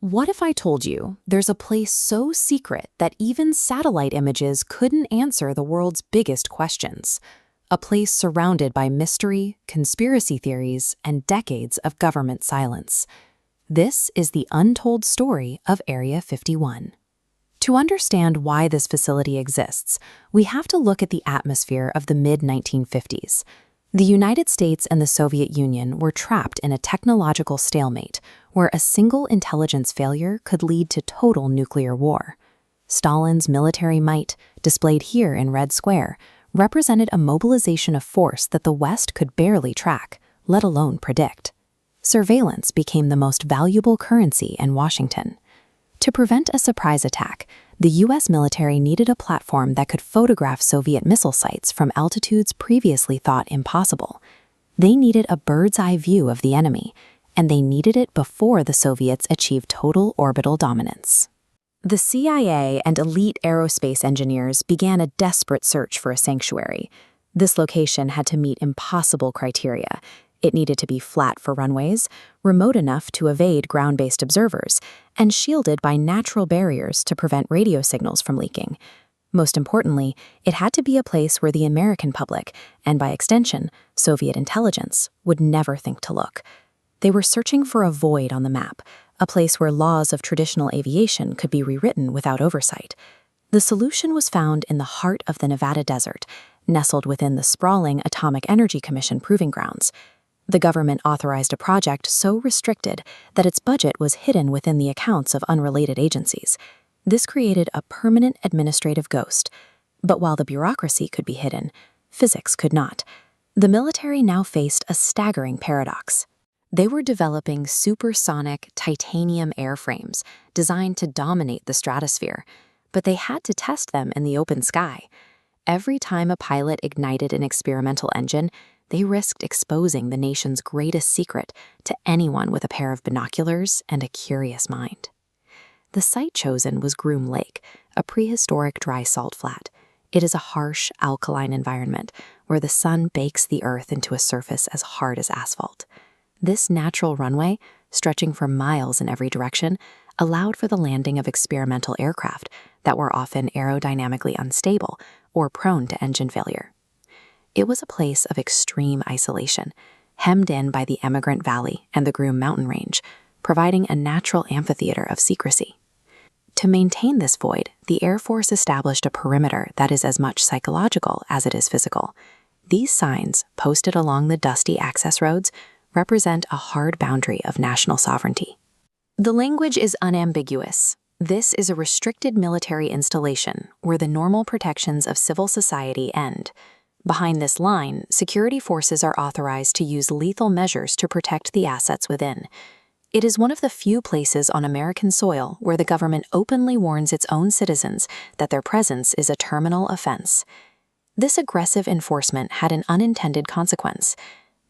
What if I told you there's a place so secret that even satellite images couldn't answer the world's biggest questions? A place surrounded by mystery, conspiracy theories, and decades of government silence. This is the untold story of Area 51. To understand why this facility exists, we have to look at the atmosphere of the mid-1950s. The United States and the Soviet Union were trapped in a technological stalemate where a single intelligence failure could lead to total nuclear war. Stalin's military might, displayed here in Red Square, represented a mobilization of force that the West could barely track, let alone predict. Surveillance became the most valuable currency in Washington. To prevent a surprise attack, the U.S. military needed a platform that could photograph Soviet missile sites from altitudes previously thought impossible. They needed a bird's-eye view of the enemy, and they needed it before the Soviets achieved total orbital dominance. The CIA and elite aerospace engineers began a desperate search for a sanctuary. This location had to meet impossible criteria. It needed to be flat for runways, remote enough to evade ground-based observers, and shielded by natural barriers to prevent radio signals from leaking. Most importantly, it had to be a place where the American public, and by extension, Soviet intelligence, would never think to look. They were searching for a void on the map, a place where laws of traditional aviation could be rewritten without oversight. The solution was found in the heart of the Nevada desert, nestled within the sprawling Atomic Energy Commission proving grounds. The government authorized a project so restricted that its budget was hidden within the accounts of unrelated agencies. This created a permanent administrative ghost. But while the bureaucracy could be hidden, physics could not. The military now faced a staggering paradox. They were developing supersonic titanium airframes designed to dominate the stratosphere, but they had to test them in the open sky. Every time a pilot ignited an experimental engine, they risked exposing the nation's greatest secret to anyone with a pair of binoculars and a curious mind. The site chosen was Groom Lake, a prehistoric dry salt flat. It is a harsh, alkaline environment where the sun bakes the earth into a surface as hard as asphalt. This natural runway, stretching for miles in every direction, allowed for the landing of experimental aircraft that were often aerodynamically unstable or prone to engine failure. It was a place of extreme isolation, hemmed in by the Emigrant Valley and the Groom Mountain Range, providing a natural amphitheater of secrecy. To maintain this void, the Air Force established a perimeter that is as much psychological as it is physical. These signs, posted along the dusty access roads, represent a hard boundary of national sovereignty. The language is unambiguous. This is a restricted military installation where the normal protections of civil society end. Behind this line, security forces are authorized to use lethal measures to protect the assets within. It is one of the few places on American soil where the government openly warns its own citizens that their presence is a terminal offense. This aggressive enforcement had an unintended consequence.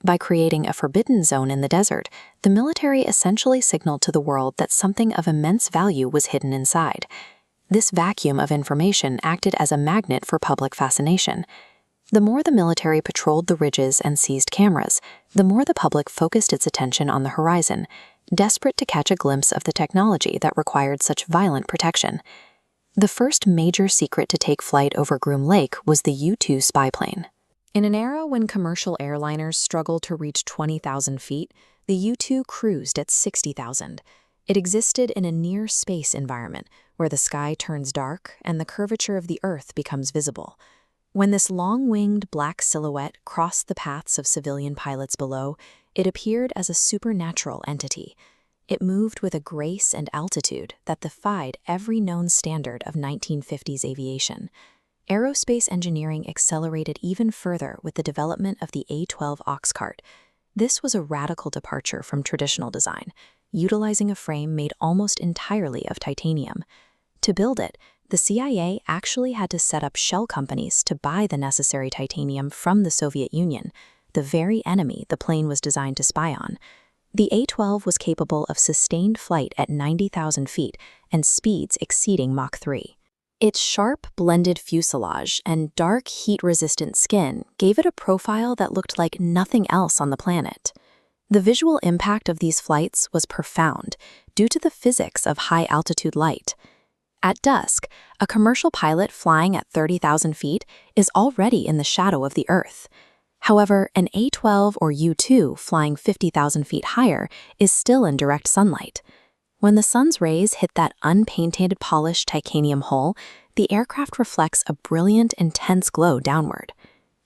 By creating a forbidden zone in the desert, the military essentially signaled to the world that something of immense value was hidden inside. This vacuum of information acted as a magnet for public fascination. The more the military patrolled the ridges and seized cameras, the more the public focused its attention on the horizon, desperate to catch a glimpse of the technology that required such violent protection. The first major secret to take flight over Groom Lake was the U-2 spy plane. In an era when commercial airliners struggled to reach 20,000 feet, the U-2 cruised at 60,000. It existed in a near-space environment where the sky turns dark and the curvature of the Earth becomes visible. When this long-winged black silhouette crossed the paths of civilian pilots below, it appeared as a supernatural entity. It moved with a grace and altitude that defied every known standard of 1950s aviation. Aerospace engineering accelerated even further with the development of the A-12 ox cart. This was a radical departure from traditional design, utilizing a frame made almost entirely of titanium. To build it, the CIA actually had to set up shell companies to buy the necessary titanium from the Soviet Union, the very enemy the plane was designed to spy on. The A-12 was capable of sustained flight at 90,000 feet and speeds exceeding Mach 3. Its sharp, blended fuselage and dark, heat-resistant skin gave it a profile that looked like nothing else on the planet. The visual impact of these flights was profound, due to the physics of high-altitude light. At dusk, a commercial pilot flying at 30,000 feet is already in the shadow of the Earth. However, an A-12 or U-2 flying 50,000 feet higher is still in direct sunlight. When the sun's rays hit that unpainted, polished titanium hull, the aircraft reflects a brilliant, intense glow downward.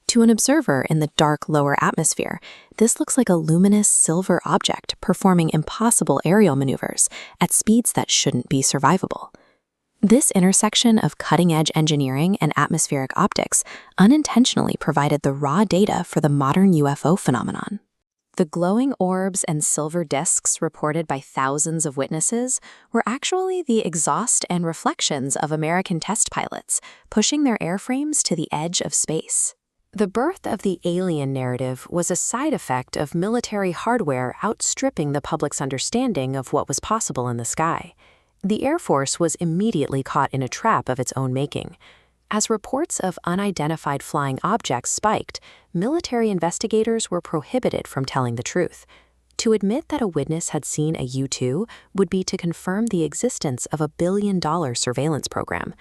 To an observer in the dark lower atmosphere, this looks like a luminous silver object performing impossible aerial maneuvers at speeds that shouldn't be survivable. This intersection of cutting-edge engineering and atmospheric optics unintentionally provided the raw data for the modern UFO phenomenon. The glowing orbs and silver discs reported by thousands of witnesses were actually the exhaust and reflections of American test pilots, pushing their airframes to the edge of space. The birth of the alien narrative was a side effect of military hardware outstripping the public's understanding of what was possible in the sky. The Air Force was immediately caught in a trap of its own making. As reports of unidentified flying objects spiked, military investigators were prohibited from telling the truth. To admit that a witness had seen a U-2 would be to confirm the existence of a billion-dollar surveillance program.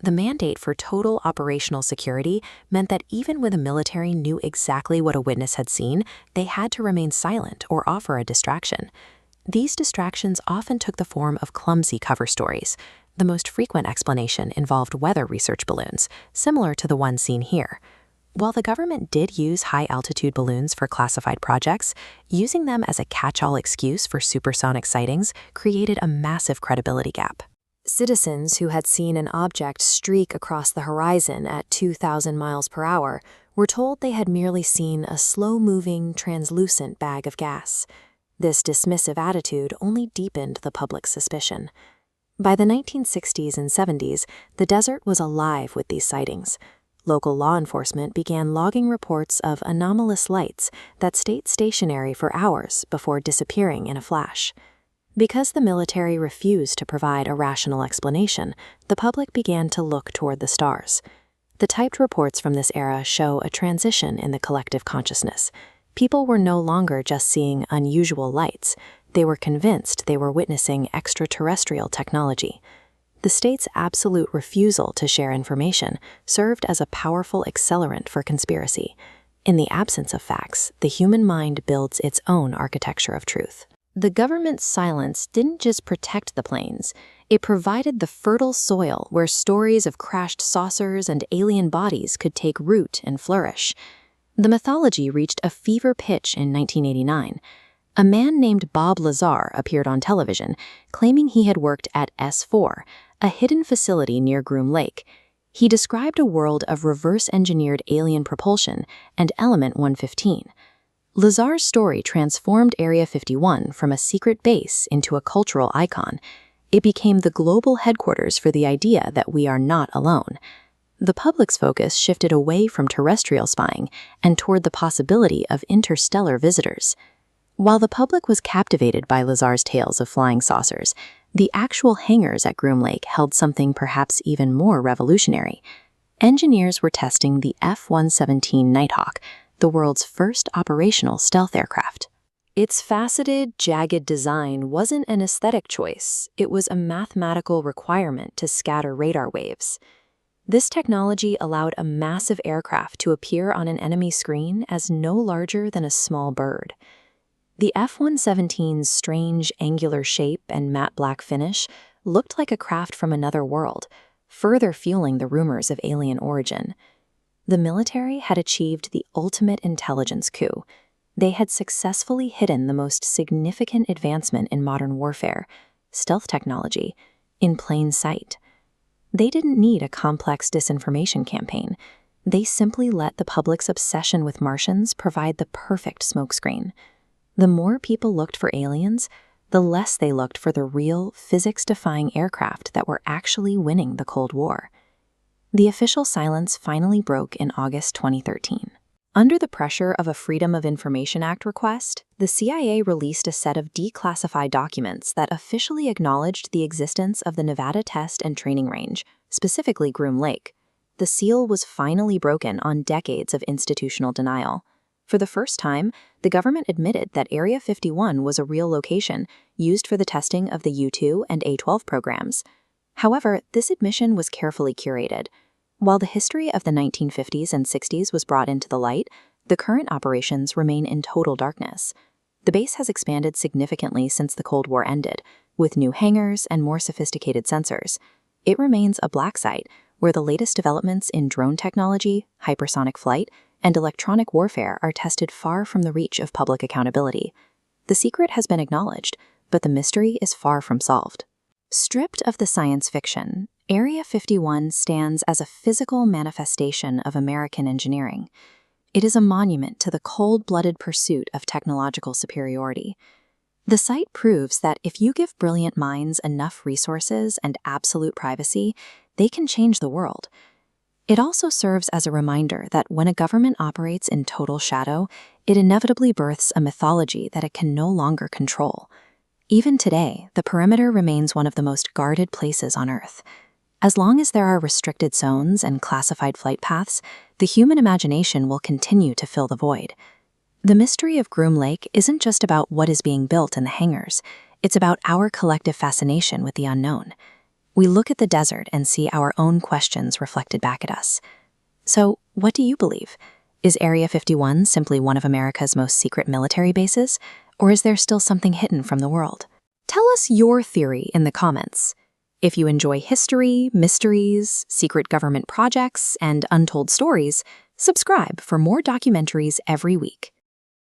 The mandate for total operational security meant that even when the military knew exactly what a witness had seen, they had to remain silent or offer a distraction. These distractions often took the form of clumsy cover stories. The most frequent explanation involved weather research balloons, similar to the one seen here. While the government did use high-altitude balloons for classified projects, using them as a catch-all excuse for supersonic sightings created a massive credibility gap. Citizens who had seen an object streak across the horizon at 2,000 miles per hour were told they had merely seen a slow-moving, translucent bag of gas. This dismissive attitude only deepened the public's suspicion. By the 1960s and 70s, the desert was alive with these sightings. Local law enforcement began logging reports of anomalous lights that stayed stationary for hours before disappearing in a flash. Because the military refused to provide a rational explanation, the public began to look toward the stars. The typed reports from this era show a transition in the collective consciousness. People were no longer just seeing unusual lights. They were convinced they were witnessing extraterrestrial technology. The state's absolute refusal to share information served as a powerful accelerant for conspiracy. In the absence of facts, the human mind builds its own architecture of truth. The government's silence didn't just protect the planes, it provided the fertile soil where stories of crashed saucers and alien bodies could take root and flourish. The mythology reached a fever pitch in 1989. A man named Bob Lazar appeared on television, claiming he had worked at S4, a hidden facility near Groom Lake. He described a world of reverse-engineered alien propulsion and Element 115. Lazar's story transformed Area 51 from a secret base into a cultural icon. It became the global headquarters for the idea that we are not alone. The public's focus shifted away from terrestrial spying and toward the possibility of interstellar visitors. While the public was captivated by Lazar's tales of flying saucers, the actual hangars at Groom Lake held something perhaps even more revolutionary. Engineers were testing the F-117 Nighthawk, the world's first operational stealth aircraft. Its faceted, jagged design wasn't an aesthetic choice, it was a mathematical requirement to scatter radar waves. This technology allowed a massive aircraft to appear on an enemy screen as no larger than a small bird. The F-117's strange angular shape and matte black finish looked like a craft from another world, further fueling the rumors of alien origin. The military had achieved the ultimate intelligence coup. They had successfully hidden the most significant advancement in modern warfare, stealth technology, in plain sight. They didn't need a complex disinformation campaign. They simply let the public's obsession with Martians provide the perfect smokescreen. The more people looked for aliens, the less they looked for the real, physics-defying aircraft that were actually winning the Cold War. The official silence finally broke in August 2013. Under the pressure of a Freedom of Information Act request, the CIA released a set of declassified documents that officially acknowledged the existence of the Nevada Test and Training Range, specifically Groom Lake. The seal was finally broken on decades of institutional denial. For the first time, the government admitted that Area 51 was a real location used for the testing of the U-2 and A-12 programs. However, this admission was carefully curated. While the history of the 1950s and 60s was brought into the light, the current operations remain in total darkness. The base has expanded significantly since the Cold War ended, with new hangars and more sophisticated sensors. It remains a black site where the latest developments in drone technology, hypersonic flight, and electronic warfare are tested far from the reach of public accountability. The secret has been acknowledged, but the mystery is far from solved. Stripped of the science fiction, Area 51 stands as a physical manifestation of American engineering. It is a monument to the cold-blooded pursuit of technological superiority. The site proves that if you give brilliant minds enough resources and absolute privacy, they can change the world. It also serves as a reminder that when a government operates in total shadow, it inevitably births a mythology that it can no longer control. Even today, the perimeter remains one of the most guarded places on Earth. As long as there are restricted zones and classified flight paths, the human imagination will continue to fill the void. The mystery of Groom Lake isn't just about what is being built in the hangars, it's about our collective fascination with the unknown. We look at the desert and see our own questions reflected back at us. So, what do you believe? Is Area 51 simply one of America's most secret military bases, or is there still something hidden from the world? Tell us your theory in the comments. If you enjoy history, mysteries, secret government projects, and untold stories, subscribe for more documentaries every week.